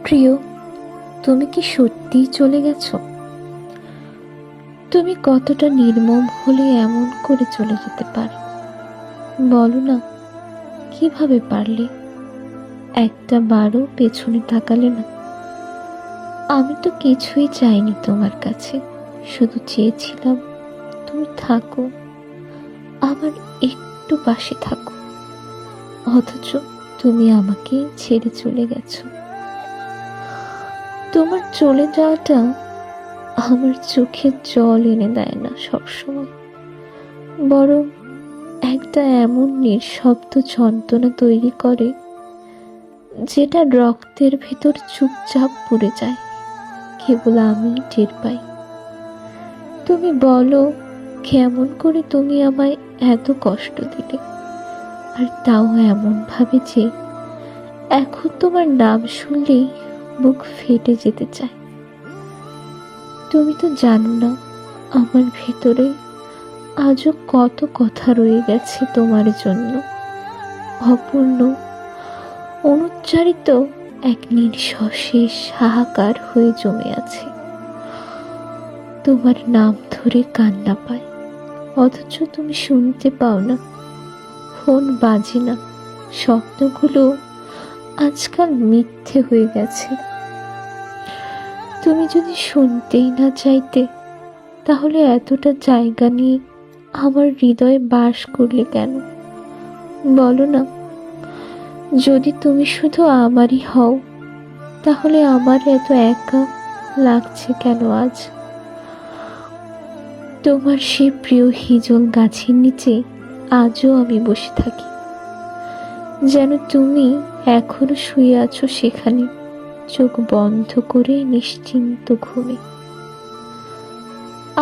প্রিয়, তুমি কি সত্যিই চলে গেছো? তুমি কতটা নির্মম হলে এমন করে চলে যেতে পারো? বলো না, কিভাবে পারলে? একটা বারও পেছনে তাকালে না? আমি তো কিছুই চাইনি তোমার কাছে, শুধু চেয়েছিলাম তুমি থাকো, আমার একটু পাশে থাকো। অথচ তুমি আমাকে ছেড়ে চলে গেছো। তোমার চলে যাওয়াটা আমার চোখে জল এনে দেয় না সবসময়, বরং একটা এমন নিঃশব্দ যন্ত্রণা তৈরি করে যেটা রক্তের ভেতর চুপচাপ পড়ে যায়, কেবল আমি টের পাই। তুমি বলো, কেমন করে তুমি আমায় এত কষ্ট দিলে, আর তাও এমন ভাবে যে এখন তোমার নাম শুনলেই বুক ফেটে যেতে চায়। তুমি তো জানো না আমার ভেতরে আজও কত কথা রয়ে গেছে তোমার জন্য, অপূর্ণ, অনুচ্চারিত এক নিঃশেষ হাহাকার হয়ে জমে আছে। তোমার নাম ধরে কান্না পায়, অথচ তুমি শুনতে পাও না, ফোন বাজে না, স্বপ্নগুলো আজকাল মিথ্যে হয়ে গেছে। তুমি যদি শুনতেই না চাইতে, তাহলে এতটা জায়গা নিয়ে আমার হৃদয়ে বাস করলে কেন? বলো না, যদি তুমি শুধু আমারই হও, তাহলে আমার এত একা লাগছে কেন আজ? তোমার সে প্রিয় হিজল গাছের নিচে আজও আমি বসে থাকি, যেন তুমি এখনো শুয়ে আছো সেখানে, চোখ বন্ধ করে নিশ্চিন্ত ঘুমে।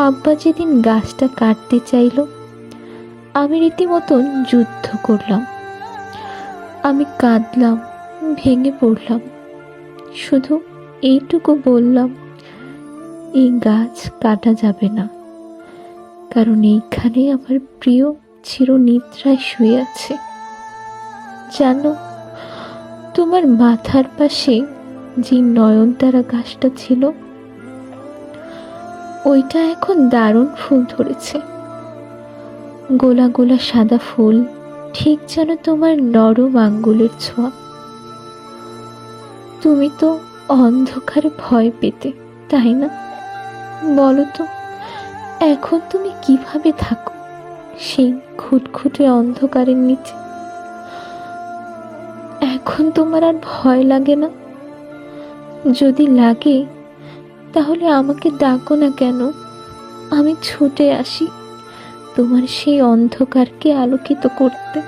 আব্বা যেদিন গাছটা কাটতে চাইল, আমি রীতিমতন যুদ্ধ করলাম। আমি কাঁদলাম, ভেঙে পড়লাম, শুধু এইটুকু বললাম, এই গাছ কাটা যাবে না, কারণ এইখানে আমার প্রিয় চিরনিদ্রায় শুয়ে আছে। জানো, তোমার মাথার পাশে যে নয়নতারা গাছটা ছিল, ওইটা এখন দারুণ ফুল ধরেছে, গোলা গোলা সাদা ফুল, ঠিক যেন তোমার নরম আঙ্গুলের ছোঁয়া। তুমি তো অন্ধকারে ভয় পেতে, তাই না? বলো তো, এখন তুমি কিভাবে থাকো সেই খুটখুটে অন্ধকারের নিচে? এখন তোমার আর ভয় লাগে না? যদি লাগে, তাহলে আমাকে ডাকো না কেন, আমি ছুটে আসি তোমার সেই অন্ধকারকে আলোকিত করতে।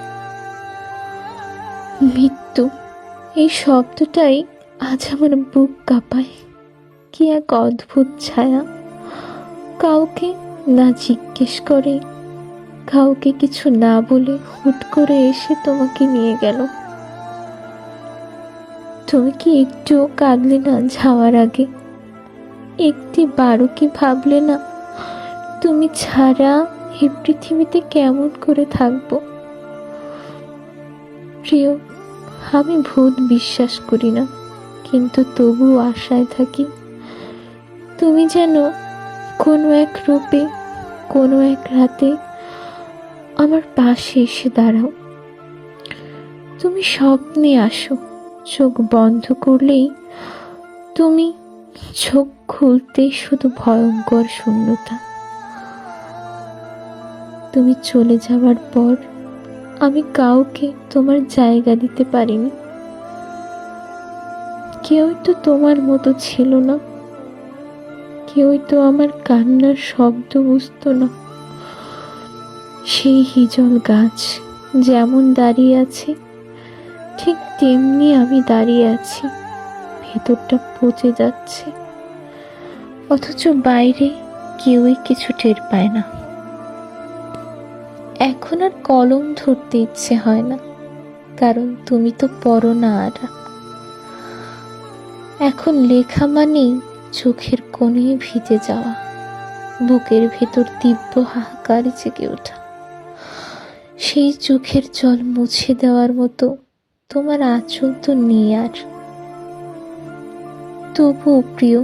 মৃত্যু, এই শব্দটাই আজ আমার বুক কাঁপায়। কি এক অদ্ভুত ছায়া, কাউকে না জিজ্ঞেস করে, কাউকে কিছু না বলে হুট করে এসে তোমাকে নিয়ে গেল। তুমি কি একটুও কাঁদলে না যাওয়ার আগে? একটি বারও কি ভাবলে না তুমি ছাড়া এই পৃথিবীতে কেমন করে থাকবো? প্রিয়, আমি ভূত বিশ্বাস করি না, কিন্তু তবুও আশায় থাকি তুমি যেন কোনো এক রূপে, কোনো এক রাতে আমার পাশে এসে দাঁড়াও। তুমি স্বপ্নে আসো, চোখ বন্ধ করলেই তুমি, চোখ খুলতেই শুধু ভয়ঙ্কর শূন্যতা। তুমি চলে যাওয়ার পর আমি কাউকে তোমার জায়গা দিতে পারিনি। কেউই তো তোমার মতো ছিল না, কেউই তো আমার কান্নার শব্দ বুঝতো না। সেই হিজল গাছ যেমন দাঁড়িয়ে আছে, ঠিক তেমনি আমি দাঁড়িয়ে আছি, ভেতরটা পচে যাচ্ছে, অথচ বাইরে কেউই কিছু টের পায় না। এখন আর কলম ধরতে ইচ্ছে হয় না, কারণ তুমি তো পড়ো না আর। এখন লেখা মানেই চোখের কোণে ভিজে যাওয়া, বুকের ভেতর তীব্র হাহাকার জেগে ওঠা। সেই চোখের জল মুছে দেওয়ার মতো তোমার আঁচল তো নেই আর। তবুও প্রিয়,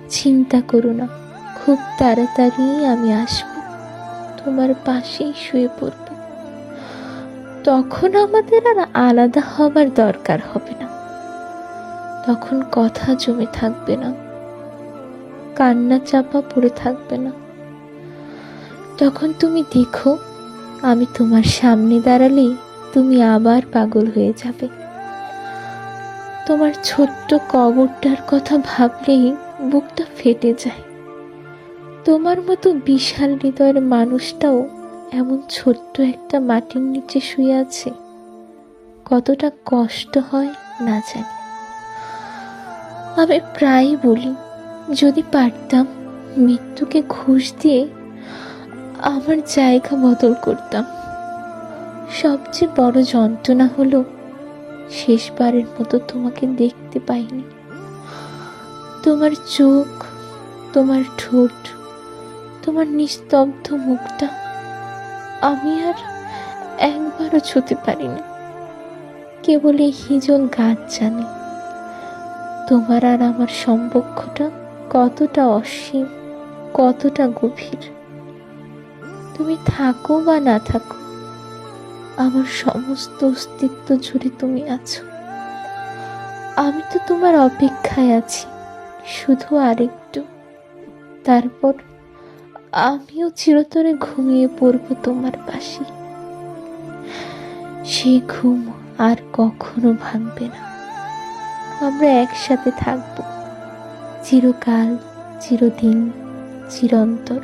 চিন্তা করো না, খুব তাড়াতাড়ি আমি আসব, তোমার পাশেই শুয়ে পড়ব। তখন আমাদের আর আলাদা হবার দরকার হবে না। তখন কথা জমে থাকবে না, কান্না চাপা পড়ে থাকবে না। তখন তুমি দেখো, আমি তোমার সামনে দাঁড়ালেই তুমি আবার পাগল হয়ে যাবে। তোমার ছোট্ট কবরটার কথা ভাবলেই বুকটা ফেটে যায়। তোমার মতো বিশাল হৃদয়ের মানুষটাও এমন ছোট্ট একটা মাটির নিচে শুয়ে আছে। কতটা কষ্ট হয় না জানি। আমি প্রায়ই বলি, যদি পারতাম মৃত্যুকে ঘুষ দিয়ে আমার জায়গা বদল করতাম। সবচেয়ে বড় যন্ত্রণা হলো শেষবারের মতো তোমাকে দেখতে পাইনি। তোমার চোখ, তোমার ঠোঁট, তোমার নিস্তব্ধ মুখটা আমি আর একবারও ছুঁতে পারিনি। কেবল এই হিজল গাছ জানে তোমার আর আমার সম্পর্কটা কতটা অসীম, কতটা গভীর। তুমি থাকো বা না থাকো, আমার সমস্ত অস্তিত্ব জুড়ে তুমি আছো। আমি তো তোমার অপেক্ষায় আছি, শুধু আরেকটু, তারপর আমিও চিরতরে ঘুমিয়ে পড়বো তোমার পাশে। সেই ঘুম আর কখনো ভাঙবে না। আমরা একসাথে থাকবো চিরকাল, চিরদিন, চিরন্তর।